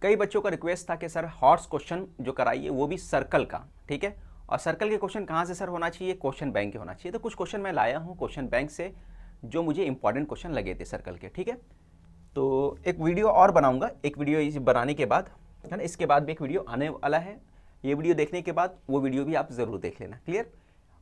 कई बच्चों का रिक्वेस्ट था कि सर हॉर्स क्वेश्चन जो कराइए वो भी सर्कल का, ठीक है। और सर्कल के क्वेश्चन कहाँ से सर होना चाहिए, क्वेश्चन बैंक के होना चाहिए। तो कुछ क्वेश्चन मैं लाया हूँ क्वेश्चन बैंक से जो मुझे इंपॉर्टेंट क्वेश्चन लगे थे सर्कल के, ठीक है। तो एक वीडियो और बनाऊंगा, एक वीडियो इस बनाने के बाद, है ना, इसके बाद भी एक वीडियो आने वाला है। ये वीडियो देखने के बाद वो वीडियो भी आप ज़रूर देख लेना, क्लियर।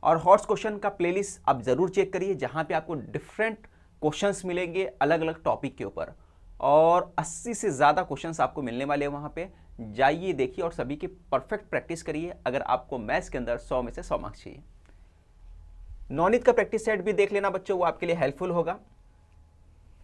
और हॉर्स क्वेश्चन का प्लेलिस्ट आप ज़रूर चेक करिए, जहाँ पे आपको डिफरेंट क्वेश्चंस मिलेंगे अलग अलग टॉपिक के ऊपर, और 80 से ज़्यादा क्वेश्चंस आपको मिलने वाले हैं वहाँ पे। जाइए देखिए और सभी की परफेक्ट प्रैक्टिस करिए अगर आपको मैथ्स के अंदर 100 में से 100 मार्क्स चाहिए। नॉनित का प्रैक्टिस सेट भी देख लेना बच्चों, वो आपके लिए हेल्पफुल होगा।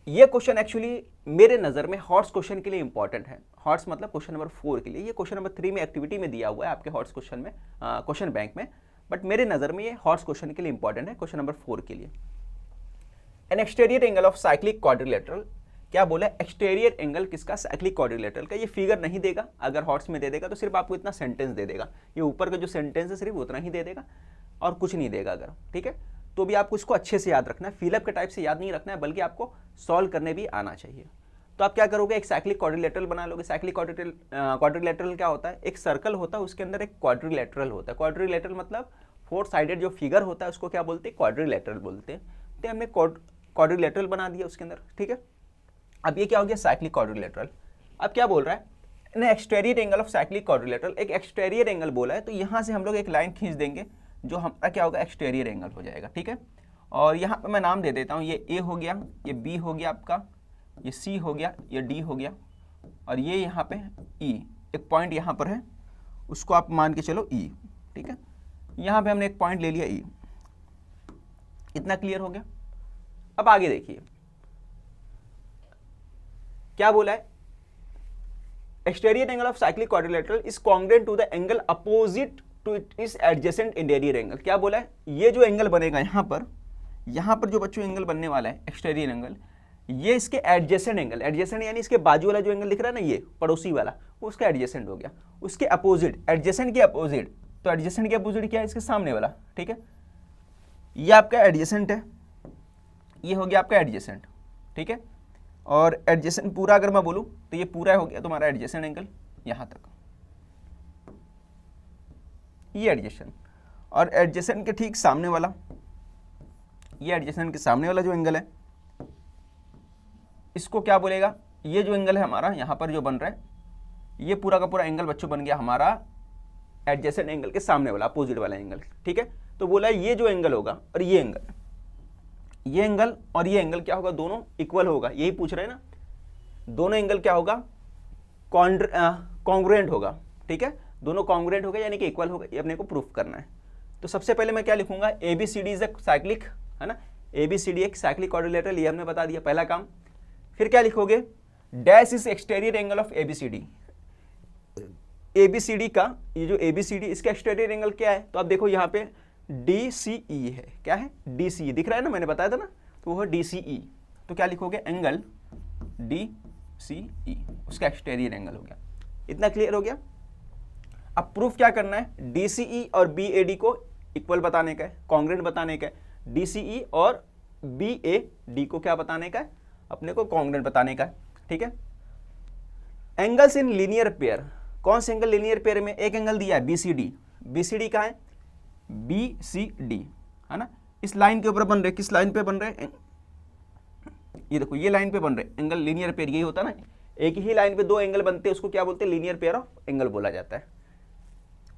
ये क्वेश्चन एक्चुअली मेरे नज़र में हॉर्स क्वेश्चन के लिए इंपॉर्टेंट है। हॉर्स मतलब क्वेश्चन नंबर 4 के लिए, ये क्वेश्चन नंबर 3 में एक्टिविटी में दिया हुआ है आपके हॉर्स क्वेश्चन में, क्वेश्चन बैंक में, बट मेरे नज़र में ये हॉर्स क्वेश्चन के लिए इंपॉर्टेंट है, क्वेश्चन नंबर 4 के लिए। N exterior angle of cyclic quadrilateral, क्या बोला है, एक्सटीरियर एंगल किसका, साइक्लिक क्वाड्रिलेटरल का। ये फिगर नहीं देगा, अगर हॉर्स में दे देगा तो सिर्फ आपको इतना सेंटेंस दे देगा, ये ऊपर का जो सेंटेंस है सिर्फ उतना ही दे देगा और कुछ नहीं देगा अगर, ठीक है। तो भी आपको इसको अच्छे से याद रखना है, फिलअप के टाइप से याद नहीं रखना है, बल्कि आपको सॉल्व करने भी आना चाहिए। तो आप क्या करोगे, एक साइक्लिक क्वाड्रिलेटरल बना लोगे। साइक्लिक क्वाड्रिलेटरल क्या होता है, एक सर्कल होता है उसके अंदर एक क्वाड्रिलेटरल होता है। क्वाड्रिलेटरल मतलब 4 साइडेड जो फिगर होता है उसको क्या बोलते हैं, क्वाड्रिलेटरल बोलते हैं। तो हमने क्वाड्रिलेटरल बना दिया उसके अंदर, ठीक है। अब ये क्या हो गया, साइक्लिक क्वाड्रिलेटरल। अब क्या बोल रहा है, exterior angle of cyclic quadrilateral, एक एक्सटीरियर एंगल बोला है, तो यहाँ से हम लोग एक लाइन खींच देंगे जो हमारा क्या होगा, एक्सटीरियर एंगल हो जाएगा, ठीक है। और यहाँ पे मैं नाम दे देता हूँ, ये ए हो गया, ये बी हो गया आपका, ये सी हो गया, ये डी हो गया, और ये यहाँ पे ई, एक पॉइंट यहाँ पर है, उसको आप मान के चलो ई, ठीक है। यहाँ पे हमने एक पॉइंट ले लिया ई, इतना क्लियर हो गया। अब आगे देखिए क्या बोला है, exterior angle of cyclic quadrilateral is congruent to the angle opposite to its adjacent interior angle. क्या बोला है, ये जो एंगल बनेगा यहाँ पर जो बच्चों एंगल बनने वाला है एक्सटीरियर एंगल, ये इसके एडजेसेंट एंगल, एडजेसेंट यानी इसके बाजू वाला जो एंगल दिख रहा है ना, ये पड़ोसी वाला, वो उसका एडजेसेंट हो गया। उसके अपोजिट, एडजेसेंट के अपोजिट, तो एडजेसेंट के अपोजिट क्या है, इसके सामने वाला, ठीक है। ये आपका एडजेसेंट है, ये हो गया आपका एडजेसेंट, ठीक है। और एडजेसेंट पूरा अगर मैं बोलूँ तो ये पूरा हो गया तुम्हारा एडजेसेंट एंगल यहाँ तक, ये एडजेसेंट। और एडजेसेंट के ठीक सामने वाला, ये एडजेसेंट के सामने वाला जो एंगल है, इसको क्या बोलेगा, ये जो एंगल है हमारा यहाँ पर जो बन रहा है, ये पूरा का पूरा एंगल बच्चों बन गया हमारा एडजेसेंट एंगल के सामने वाला, अपोजिट वाला एंगल, ठीक है। तो बोला ये जो एंगल होगा और ये एंगल और ये एंगल क्या होगा, दोनों इक्वल होगा, यही पूछ रहे हैं ना, दोनों एंगल क्या होगा, कॉन्ग्रुएंट होगा, ठीक है। दोनों कॉन्ग्रुएंट होगा यानी कि इक्वल होगा, ये अपने को प्रूफ करना है। तो सबसे पहले मैं क्या लिखूंगा, ABCD इज अ साइक्लिक, है ना, ABCD एक साइक्लिक क्वाड्रिलेटरल, ये हमने बता दिया पहला काम। फिर क्या लिखोगे, dash is exterior angle of ABCD। ABCD का ये जो ABCD, इसका एक्सटीरियर एंगल क्या है, तो आप देखो यहाँ पे DCE है, क्या है, DCE दिख रहा है ना, मैंने बताया था ना, तो वो है DCE। तो क्या लिखोगे, एंगल DCE, उसका एक्सटीरियर एंगल हो गया। इतना क्लियर हो गया। अब प्रूफ क्या करना है, DCE और BAD को इक्वल बताने का है, कॉन्ग्रुएंट बताने का है। DCE और BAD को क्या बताने का है, अपने को कॉन्ग्रुएंट बताने का है, ठीक है। एंगल्स इन लीनियर पेयर, कौन से एंगल लीनियर पेयर में, एक एंगल दिया है BCD का है BCD, है ना, इस लाइन के ऊपर बन रहे, किस लाइन पे बन रहे, ये देखो ये लाइन पे बन रहे एंगल, लीनियर पेयर यही होता है ना, एक ही लाइन पे 2 एंगल बनते हैं, उसको क्या बोलते हैं, लीनियर पेयर ऑफ एंगल बोला जाता है।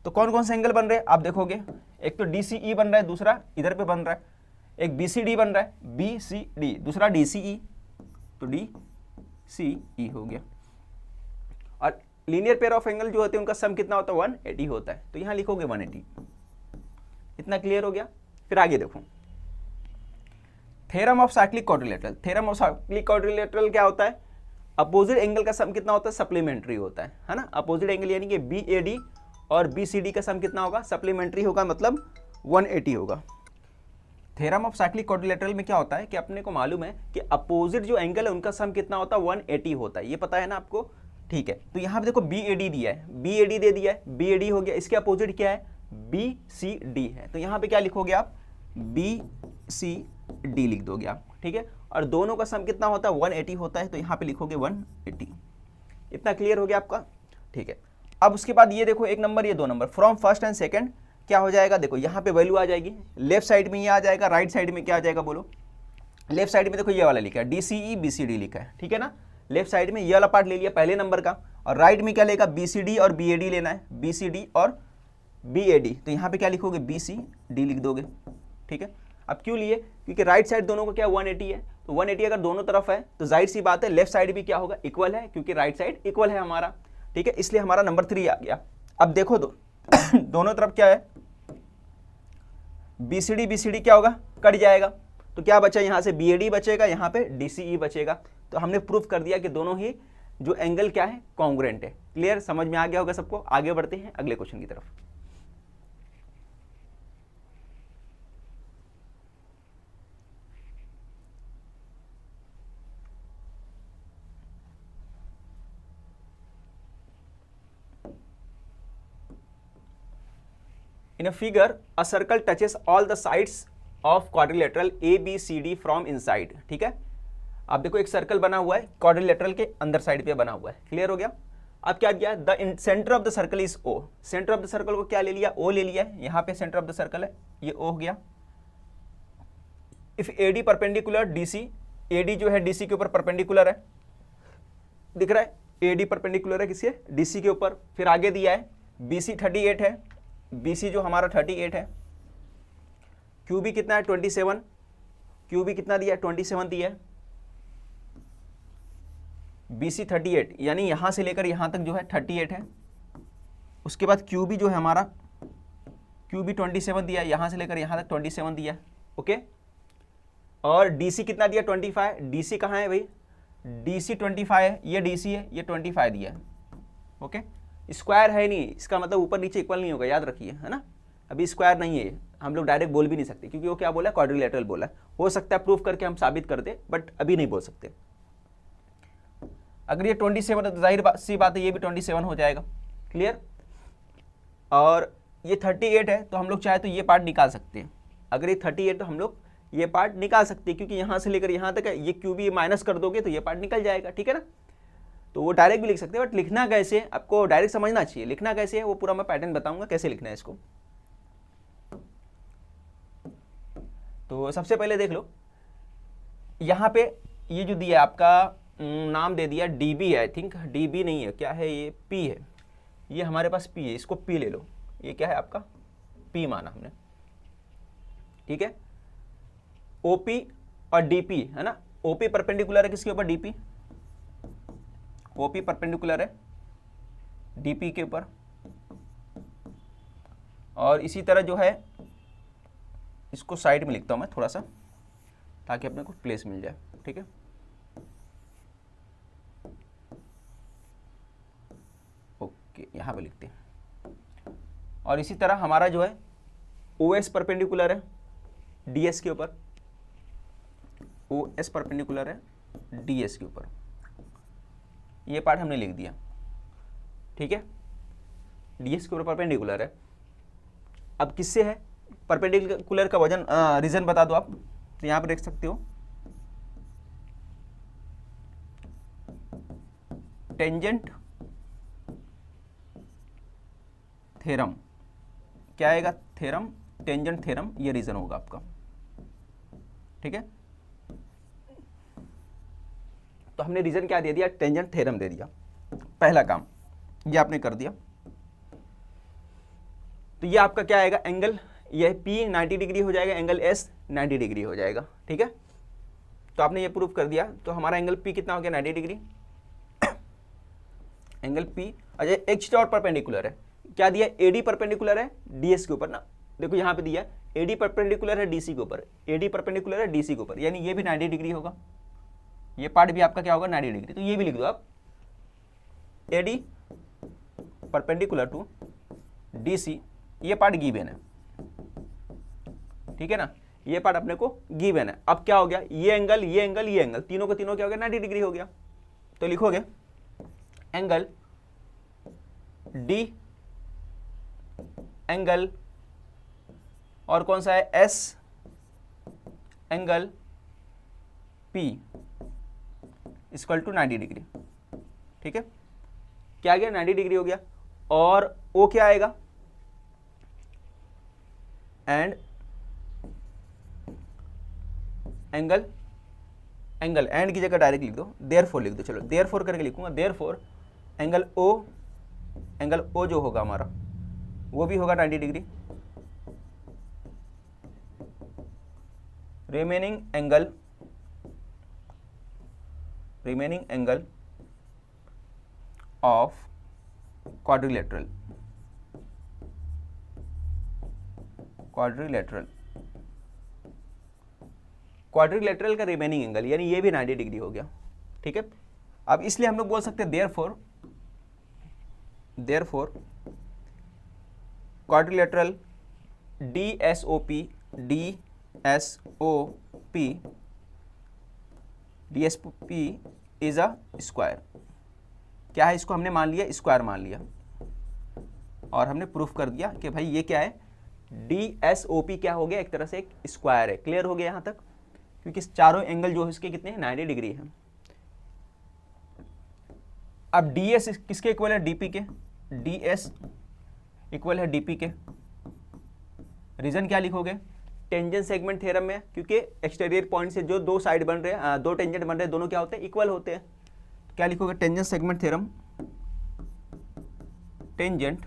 तो कौन कौन से एंगल बन रहे हैं आप देखोगे, एक तो DCE बन रहा है, दूसरा इधर पे बन रहा है, एक BCD बन रहा है BCD, दूसरा DCE, तो DCE हो गया। और लीनियर पेयर ऑफ एंगल जो होते हैं उनका सम कितना होता है, 180 होता है, तो यहाँ लिखोगे 180। इतना क्लियर हो गया। फिर आगे देखो, theorem of cyclic quadrilateral. Theorem of cyclic quadrilateral क्या होता है, अपोजिट एंगल का सम कितना होता है, सप्लीमेंट्री होता है ना। अपोजिट एंगल यानी कि BAD और BCD का सम कितना होगा, सप्लीमेंट्री होगा, मतलब 180 होगा। थ्योरम ऑफ साइक्लिक क्वाड्रिलेटरल में क्या होता है कि अपने को मालूम है कि अपोजिट जो एंगल है उनका सम कितना होता है, 180 होता है, ये पता है ना आपको, ठीक है। तो यहाँ पे देखो BAD दिया है, BAD दे दिया है, BAD हो गया, इसके अपोजिट क्या है, BCD है, तो यहाँ पे क्या लिखोगे आप, BCD लिख दोगे आप, ठीक है। और दोनों का सम कितना होता है, 180 होता है, तो यहाँ पे लिखोगे 180। इतना क्लियर हो गया आपका, ठीक है। अब उसके बाद ये देखो 1 नंबर ये 2 number, from first and second क्या हो जाएगा, देखो यहाँ पे वैल्यू आ जाएगी, लेफ्ट साइड में ये आ जाएगा, राइट साइड में क्या आ जाएगा बोलो। लेफ्ट साइड में देखो ये वाला लिखा है DCE BCD लिखा है, ठीक है ना। लेफ्ट साइड में ये वाला पार्ट ले लिया पहले नंबर का, और राइट में क्या लेगा, BCD और BAD लेना है, BCD और BAD। तो यहाँ पे क्या लिखोगे, BCD लिख दोगे, ठीक है। अब क्यों लिए, क्योंकि राइट साइड दोनों का क्या 180 है, तो 180 अगर दोनों तरफ है तो जाहिर सी बात है लेफ्ट साइड भी क्या होगा, इक्वल है, क्योंकि राइट साइड इक्वल है हमारा, ठीक है। इसलिए हमारा नंबर 3 आ गया। अब देखो दोनों तरफ क्या है, BCD क्या होगा, कट जाएगा, तो क्या बचा यहाँ से BAD बचेगा, यहाँ पे DCE बचेगा। तो हमने प्रूफ कर दिया कि दोनों ही जो एंगल क्या है, कॉन्ग्रुएंट है। क्लियर, समझ में आ गया होगा सबको। आगे बढ़ते हैं अगले क्वेश्चन की तरफ। In a figure, a circle touches all the sides of quadrilateral ABCD from inside, ठीक है। अब देखो एक सर्कल बना हुआ है क्वाड्रिलेटरल के अंदर साइड पे बना हुआ है, क्लियर हो गया। अब क्या दिया, the centre of the circle is O। Centre of the circle को क्या ले लिया, O ले लिया है, यहाँ पे सेंटर ऑफ द सर्कल है, ये O हो गया। If AD perpendicular DC, AD जो है DC के ऊपर परपेंडिकुलर है, दिख रहा है, AD परपेंडिकुलर है किसके, DC के ऊपर। फिर आगे दिया है BC 38 है, BC जो हमारा 38 है, QB कितना है 27, QB कितना दिया है 27 दिया है, BC 38 यानी यहां से लेकर यहां तक जो है 38 है। उसके बाद QB जो है हमारा, QB 27 दिया है, यहां से लेकर यहां तक 27 दिया है, ओके। और DC कितना दिया 25, DC कहाँ है भाई, DC 25 है, ये DC है, ये 25 दिया है, ओके। स्क्वायर है नहीं, इसका मतलब ऊपर नीचे इक्वल नहीं होगा, याद रखिए, है ना। अभी स्क्वायर नहीं है, हम लोग डायरेक्ट बोल भी नहीं सकते, क्योंकि वो क्या बोला है, क्वाड्रिलेटरल बोला है। हो सकता है प्रूफ करके हम साबित कर दे, बट अभी नहीं बोल सकते। अगर ये 27 है तो जाहिर सी बात है ये भी 27 हो जाएगा, क्लियर। और ये 38 है तो हम लोग चाहे तो ये पार्ट निकाल सकते हैं। अगर ये 38 तो हम लोग ये पार्ट निकाल सकते हैं, क्योंकि यहाँ से लेकर यहाँ तक है, ये QB माइनस कर दोगे तो ये पार्ट निकल जाएगा, ठीक है ना। तो वो डायरेक्ट भी लिख सकते हैं, बट लिखना कैसे, आपको डायरेक्ट समझना चाहिए। लिखना कैसे है वो पूरा मैं पैटर्न बताऊंगा कैसे लिखना है इसको। तो सबसे पहले देख लो, यहाँ पे ये जो दिया आपका नाम दे दिया DB है, आई थिंक DB नहीं है, क्या है ये, P है, ये हमारे पास P है, इसको P ले लो। ये क्या है आपका P माना हमने, ठीक है। OP और DP है ना, OP परपेंडिकुलर है किसके ऊपर, DP, OP परपेंडिकुलर है DP के ऊपर। और इसी तरह जो है इसको साइड में लिखता हूं मैं थोड़ा सा, ताकि अपने को प्लेस मिल जाए, ठीक है। ओके, यहां पे लिखते हैं। और इसी तरह हमारा जो है OS परपेंडिकुलर है DS के ऊपर, OS परपेंडिकुलर है DS के ऊपर, ये पार्ट हमने लिख दिया, ठीक है। DS के ऊपर परपेंडिकुलर है। अब किससे है परपेंडिकुलर का वजन, रीजन बता दो आप, तो यहां पर देख सकते हो टेंजेंट थ्योरम, क्या आएगा, थ्योरम, टेंजेंट थ्योरम, ये रीजन होगा आपका, ठीक है। तो हमने रीजन क्या दे दिया, टेंजेंट थ्योरम दे दिया, पहला काम ये आपने कर दिया। तो ये आपका क्या आएगा, एंगल, ये P 90 डिग्री हो जाएगा, एंगल S 90 डिग्री हो जाएगा, ठीक है। तो आपने ये प्रूफ कर दिया, तो हमारा एंगल P कितना हो गया 90 डिग्री, एंगल P। अच्छा, एक चीज और परपेंडिकुलर है, क्या दिया, AD परपेंडिकुलर है DS के ऊपर ना, देखो यहाँ पे दिया AD परपेंडिकुलर है DC के ऊपर, AD परपेंडिकुलर है DC के ऊपर, यानी ये भी 90 डिग्री होगा, ये पार्ट भी आपका क्या होगा 90 डिग्री। तो ये भी लिख दो आप, AD परपेंडिकुलर टू DC, ये पार्ट गिवन है, ठीक है ना, ये पार्ट अपने को गिवन है। अब क्या हो गया, ये एंगल, ये एंगल, ये एंगल, तीनों को तीनों क्या हो गया 90 डिग्री हो गया। तो लिखोगे एंगल D, एंगल और कौन सा है S, angle P equal to 90 degree, ठीक है। क्या आ गया 90 डिग्री हो गया। और ओ क्या आएगा, एंड एंगल, एंगल एंड की जगह डायरेक्ट लिख दो, देयरफॉर लिख दो, चलो देयरफॉर करके लिखूंगा, therefore angle O, angle O जो होगा हमारा वो भी होगा 90 degree. Remaining angle of quadrilateral का रिमेनिंग एंगल, यानी ये भी 90 डिग्री हो गया, ठीक है। अब इसलिए हम लोग बोल सकते हैं therefore quadrilateral DSOP is a square. क्या है, इसको हमने मान लिया स्क्वायर मान लिया, और हमने प्रूफ कर दिया कि भाई ये क्या है, DSOP क्या हो गया, एक तरह से एक स्क्वायर है। क्लियर हो गया यहाँ तक, क्योंकि चारों एंगल जो है इसके कितने हैं, 90 डिग्री है। अब DS किसके इक्वल है, DP के, DS इक्वल है DP के। रीजन क्या लिखोगे, टेंजेंट सेगमेंट थ्योरम में, क्योंकि एक्सटीरियर पॉइंट से जो दो साइड बन रहे हैं, दो टेंजेंट बन रहे हैं, दोनों क्या होते हैं, इक्वल होते हैं। तो क्या लिखोगे, tangent segment theorem, tangent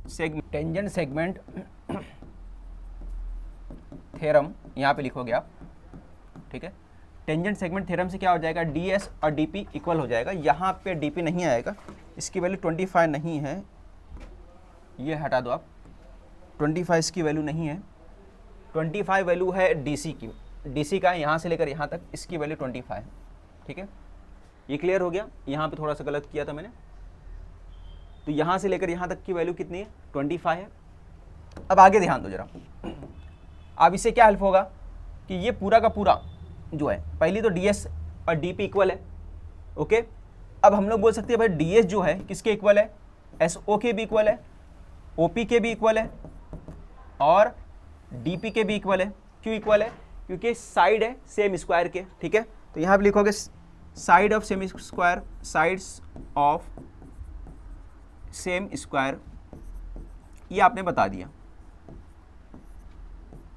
segment theorem यहां पे लिखोगे आप, ठीक है। टेंजेंट सेगमेंट थ्योरम से क्या हो जाएगा, DS और DP इक्वल हो जाएगा। यहाँ पे DP नहीं आएगा, इसकी वैल्यू 25 नहीं है, ये हटा दो आप, 25 इसकी वैल्यू नहीं है, 25 वैल्यू है DC की, DC का यहाँ से लेकर यहाँ तक इसकी वैल्यू 25, ठीक है। ये क्लियर हो गया, यहाँ पे थोड़ा सा गलत किया था मैंने, तो यहाँ से लेकर यहाँ तक की वैल्यू कितनी है, 25 है। अब आगे ध्यान दो जरा, अब इससे क्या हेल्प होगा कि ये पूरा का पूरा जो है, पहली तो DS और DP इक्वल है, ओके। अब हम लोग बोल सकते हैं भाई DS जो है किसके इक्वल है, SO के भी इक्वल है, OP के भी इक्वल है, और DP के भी इक्वल है। क्यों इक्वल है, क्योंकि साइड है सेम स्क्वायर के, ठीक है। तो यहाँ पे लिखोगे side of same square, sides of same square, ये आपने बता दिया,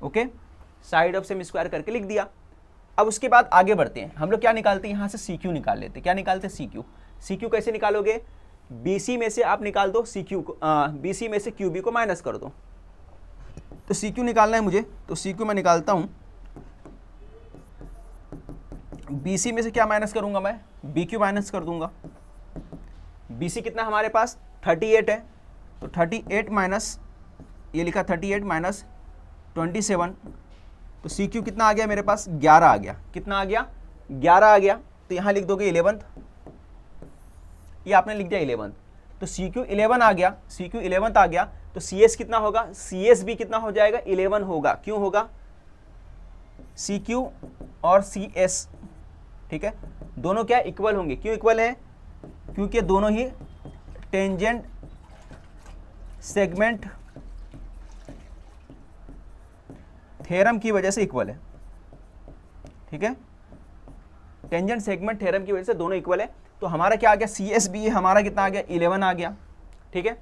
okay. Side of same square करके लिख दिया। अब उसके बाद आगे बढ़ते हैं, हम लोग क्या निकालते हैं, यहाँ से CQ निकाल लेते हैं। क्या निकालते हैं, CQ कैसे निकालोगे, BC में से आप निकाल दो CQ को, BC में से QB को माइनस कर दो। तो CQ निकालना है मुझे, तो CQ मैं निकालता हूँ, BC में से क्या माइनस करूंगा मैं, BQ माइनस कर दूंगा। BC कितना हमारे पास 38 है, तो 38 माइनस, ये लिखा 38 माइनस 27, तो CQ कितना आ गया मेरे पास, 11 आ गया। कितना आ गया, 11 आ गया। तो यहाँ लिख दोगे 11th, ये आपने लिख दिया 11th, तो CQ 11 आ गया, CQ 11th आ गया। तो CS कितना होगा, CS भी कितना हो जाएगा, 11 होगा। क्यों होगा, CQ और CS, ठीक है, दोनों क्या इक्वल होंगे। क्यों इक्वल है, क्योंकि दोनों ही टेंजेंट सेगमेंट थ्योरम की वजह से इक्वल है, ठीक है। टेंजेंट सेगमेंट थ्योरम की वजह से दोनों इक्वल है। तो हमारा क्या आ गया, CS भी हमारा कितना आ गया, 11 आ गया, ठीक है।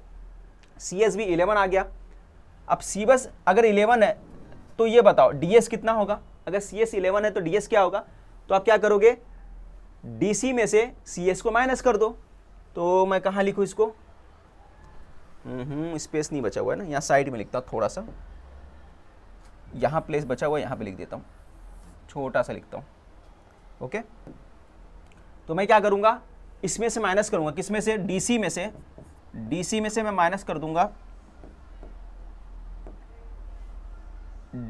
CS भी 11 आ गया। अब C बस अगर 11 है तो ये बताओ DS कितना होगा। अगर CS 11 है तो DS क्या होगा। तो आप क्या करोगे, DC में से CS को माइनस कर दो। तो मैं कहाँ लिखूँ इसको, स्पेस नहीं बचा हुआ है ना, यहाँ साइड में लिखता हूँ थोड़ा सा, यहाँ प्लेस बचा हुआ है, यहाँ पे लिख देता हूँ, छोटा सा लिखता हूँ, ओके। तो मैं क्या करूँगा, इसमें से माइनस करूँगा, किसमें से, DC में से मैं माइनस कर दूंगा,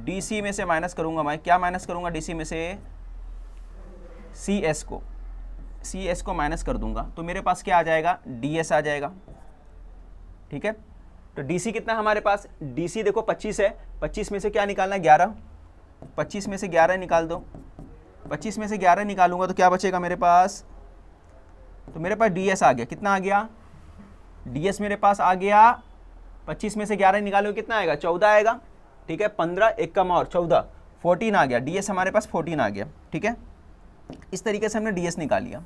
DC में से माइनस करूँगा मैं, क्या माइनस करूँगा DC में से, CS को माइनस कर दूंगा। तो मेरे पास क्या आ जाएगा, DS आ जाएगा, ठीक है। तो DC कितना हमारे पास, DC देखो 25 है, 25 में से क्या निकालना है, 11, 25 में से 11 निकाल दो, 25 में से 11 निकालूंगा तो क्या बचेगा मेरे पास, तो मेरे पास DS आ गया। कितना आ गया, DS मेरे पास आ गया, 25 में से 11 निकालो कितना आएगा, 14 आएगा, ठीक है। 15 एक कम और 14, 14 आ गया। DS हमारे पास 14 आ गया, ठीक है। इस तरीके से हमने DS निकाल लिया,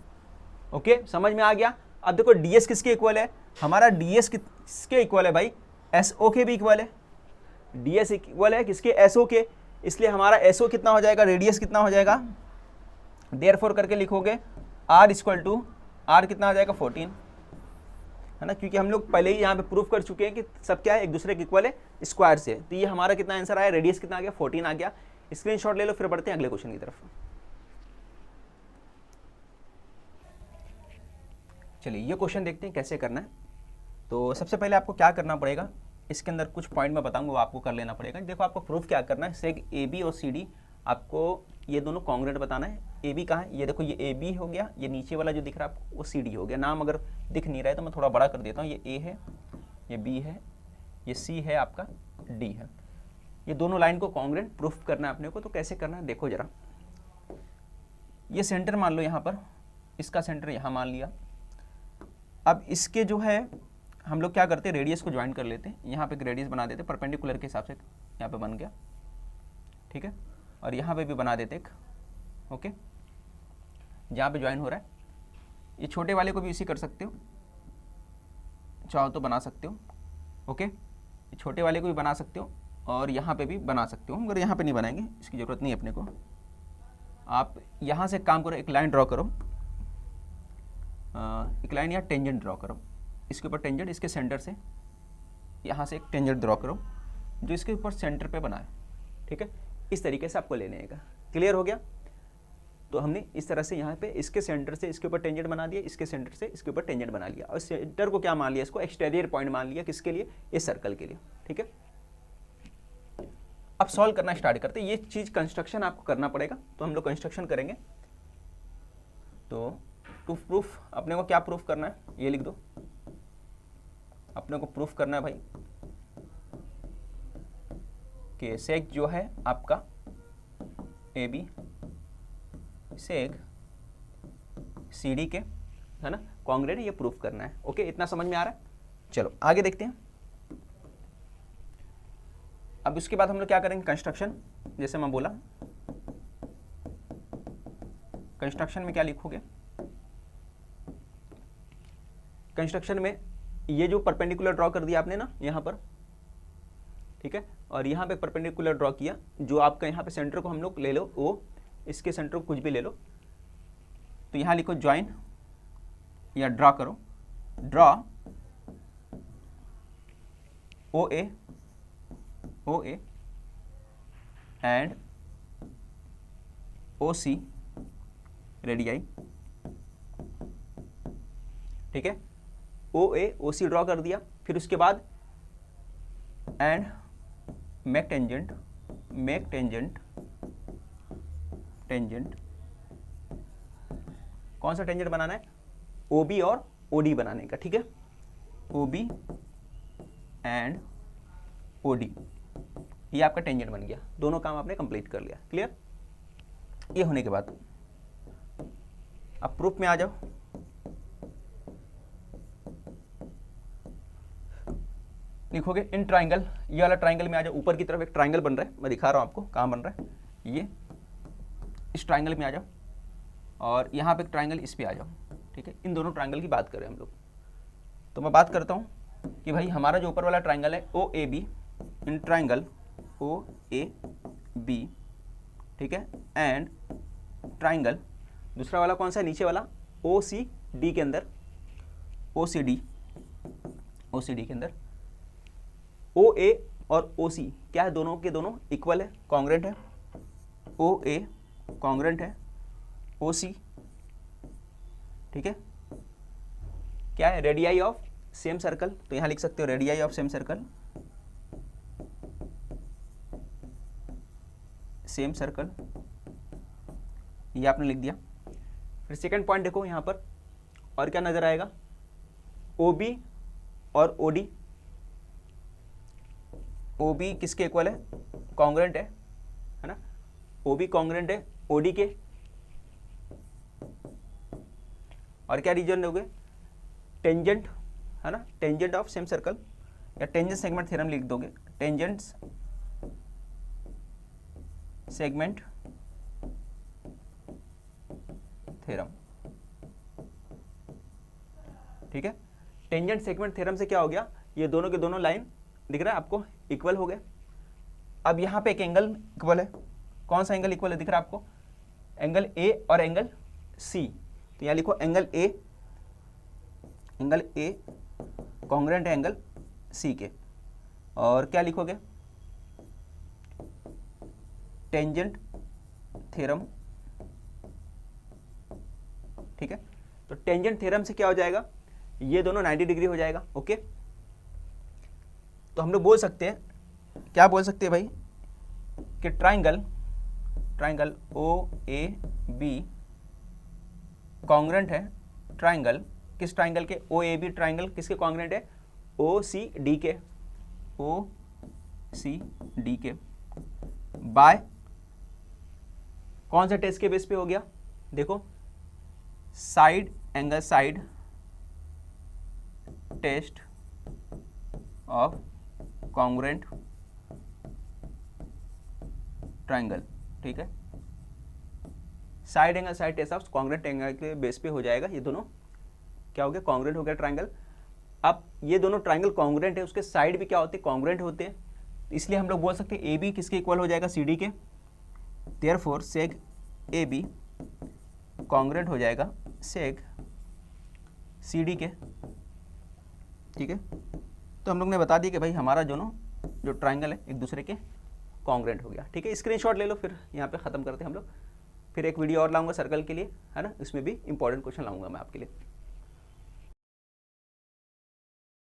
ओके, समझ में आ गया। अब देखो ds किसके इक्वल है, हमारा ds किसके इक्वल है भाई, SO के भी इक्वल है। ds इक्वल है किसके, SO के, इसलिए हमारा SO कितना हो जाएगा, रेडियस कितना हो जाएगा, देयरफॉर करके लिखोगे r इक्वल टू r कितना आ जाएगा 14, है ना, क्योंकि हम लोग पहले ही यहाँ पे प्रूफ कर चुके हैं कि सब क्या है, एक दूसरे के इक्वल है स्क्वायर से। तो ये हमारा कितना आंसर आया, रेडियस कितना आ गया 14 आ गया। स्क्रीनशॉट ले लो, फिर बढ़ते हैं अगले क्वेश्चन की तरफ। चलिए ये क्वेश्चन देखते हैं कैसे करना है। तो सबसे पहले आपको क्या करना पड़ेगा, इसके अंदर कुछ पॉइंट मैं बताऊंगा वो आपको कर लेना पड़ेगा। देखो आपको प्रूफ क्या करना है, सेग AB और CD आपको ये दोनों कॉन्ग्रुएंट बताना है। AB कहाँ है, ये देखो ये AB हो गया, ये नीचे वाला जो दिख रहा है आपको वो CD हो गया। नाम अगर दिख नहीं रहा है तो मैं थोड़ा बड़ा कर देता हूँ, ये A है, ये B है, ये C है, आपका D है। ये दोनों लाइन को कॉन्ग्रुएंट प्रूफ करना है अपने को। तो कैसे करना है देखो जरा, ये सेंटर मान लो यहाँ पर, इसका सेंटर यहाँ मान लिया। अब इसके जो है हम लोग क्या करते हैं, रेडियस को ज्वाइन कर लेते हैं, यहाँ पे एक रेडियस बना देते हैं परपेंडिकुलर के हिसाब से, यहाँ पे बन गया, ठीक है। और यहाँ पे भी बना देते एक, ओके, जहाँ पे ज्वाइन हो रहा है। ये छोटे वाले को भी इसी कर सकते हो, चाहो तो बना सकते हो, ओके। ये छोटे वाले को भी बना सकते हो और यहाँ पे भी बना सकते हो, मगर यहाँ पे नहीं बनाएंगे, इसकी ज़रूरत नहीं है अपने को। आप यहाँ से काम करो, एक लाइन ड्रॉ करो, एक लाइन या टेंजेंट ड्रॉ करो, इसके ऊपर टेंजेंट, इसके सेंटर से यहाँ से एक टेंजेंट ड्रॉ करो जो इसके ऊपर सेंटर पे बना है, ठीक है। इस तरीके से आपको लेने का, क्लियर हो गया। तो हमने इस तरह से यहाँ पे इसके सेंटर से इसके ऊपर टेंजेंट बना दिया, इसके सेंटर से इसके ऊपर टेंजेंट बना लिया, और सेंटर को क्या मान लिया, इसको एक्सटीरियर पॉइंट मान लिया, किसके लिए, इस सर्कल के लिए, ठीक है। अब सॉल्व करना स्टार्ट करते हैं। ये चीज़ कंस्ट्रक्शन आपको करना पड़ेगा, तो हम लोग कंस्ट्रक्शन करेंगे। तो टू प्रूफ अपने को क्या प्रूफ करना है, ये लिख दो, अपने को प्रूफ करना है भाई कि सेग जो है आपका AB सेग CD के, है ना, कॉन्ग्रुएंट, ये प्रूफ करना है। ओके, इतना समझ में आ रहा है। चलो आगे देखते हैं। अब उसके बाद हम लोग क्या करेंगे, कंस्ट्रक्शन, जैसे मैं बोला कंस्ट्रक्शन में क्या लिखोगे, कंस्ट्रक्शन में ये जो परपेंडिकुलर ड्रॉ कर दिया आपने ना यहाँ पर, ठीक है, और यहाँ पे परपेंडिकुलर ड्रॉ किया, जो आपका यहाँ पे सेंटर को हम लोग ले लो, वो इसके सेंटर को कुछ भी ले लो, तो यहाँ लिखो ज्वाइन या ड्रॉ करो, draw OA and OC radii, ठीक है। OA OC ड्रॉ कर दिया, फिर उसके बाद एंड मेक टेंजेंट कौन सा टेंजेंट बनाना है, OB और OD बनाने का, ठीक है। OB एंड OD, ये आपका टेंजेंट बन गया, दोनों काम आपने कंप्लीट कर लिया, क्लियर। ये होने के बाद अब प्रूफ में आ जाओ। लिखोगे इन ट्राइंगल, ये वाला ट्राइंगल में आ जाओ, ऊपर की तरफ एक ट्राइंगल बन रहा है, मैं दिखा रहा हूँ आपको कहाँ बन रहा है, ये इस ट्राइंगल में आ जाओ, और यहाँ पे एक ट्राइंगल इस पे आ जाओ, ठीक है। इन दोनों ट्राइंगल की बात करें हम लोग, तो मैं बात करता हूँ कि भाई हमारा जो ऊपर वाला ट्राइंगल है OAB, इन ट्राइंगल OAB, ठीक है, एंड ट्राइंगल दूसरा वाला कौन सा है, नीचे वाला OCD के अंदर, OCD के अंदर OA और OC क्या है, दोनों के दोनों इक्वल है, कॉन्ग्रुएंट है। OA कॉन्ग्रुएंट है OC, ठीक है। क्या है, रेडियाई ऑफ सेम सर्कल, तो यहाँ लिख सकते हो रेडियाई ऑफ सेम सर्कल, ये आपने लिख दिया। फिर सेकंड पॉइंट देखो यहाँ पर, और क्या नजर आएगा, OB और OD, OB किसके इक्वल है, कॉन्ग्रुएंट है ना, OB कॉन्ग्रुएंट है OD के, और क्या रीजन दोगे, टेंजेंट, है ना, टेंजेंट ऑफ सेम सर्कल, या टेंजेंट सेगमेंट थ्योरम लिख दोगे, टेंजेंट सेगमेंट थ्योरम, ठीक है। टेंजेंट सेगमेंट थ्योरम से क्या हो गया, ये दोनों के दोनों लाइन दिख रहा है आपको, इक्वल हो गए। अब यहाँ पे एक एंगल इक्वल है, कौन सा एंगल इक्वल है दिख रहा है आपको, एंगल ए और एंगल सी। तो यहाँ लिखो एंगल ए कॉन्ग्रुएंट है एंगल सी के, और क्या लिखोगे, टेंजेंट थ्योरम, ठीक है। तो टेंजेंट थ्योरम से क्या हो जाएगा, ये दोनों 90 डिग्री हो जाएगा, ओके। तो हम लोग बोल सकते हैं, क्या बोल सकते हैं भाई, कि triangle O A B congruent है ट्राइंगल, किस ट्राइंगल के, ओ ए बी ट्राइंगल किसके कॉन्ग्रुएंट है, ओ सी डी के, बाय कौन सा टेस्ट के बेस पे हो गया, देखो side angle side test of congruent triangle, ठीक है। Side angle side test of congruent angle के बेस पे हो जाएगा, ये दोनों क्या हो गया, कॉन्ग्रुएंट हो गया ट्राइंगल। अब ये दोनों ट्राइंगल कॉन्ग्रुएंट है, उसके साइड भी क्या होते हैं, कॉन्ग्रुएंट होते हैं, इसलिए हम लोग बोल सकते हैं ए बी किसके इक्वल हो जाएगा, सी डी के। Therefore seg A B congruent हो जाएगा सेग सी डी के, ठीक है। तो हम लोग ने बता दिया कि भाई हमारा दोनों जो ट्राइंगल है एक दूसरे के कॉन्ग्रुएंट हो गया, ठीक है। स्क्रीनशॉट ले लो, फिर यहाँ पे ख़त्म करते हैं हम लोग। फिर एक वीडियो और लाऊंगा सर्कल के लिए, है ना, इसमें भी इंपॉर्टेंट क्वेश्चन लाऊंगा मैं आपके लिए।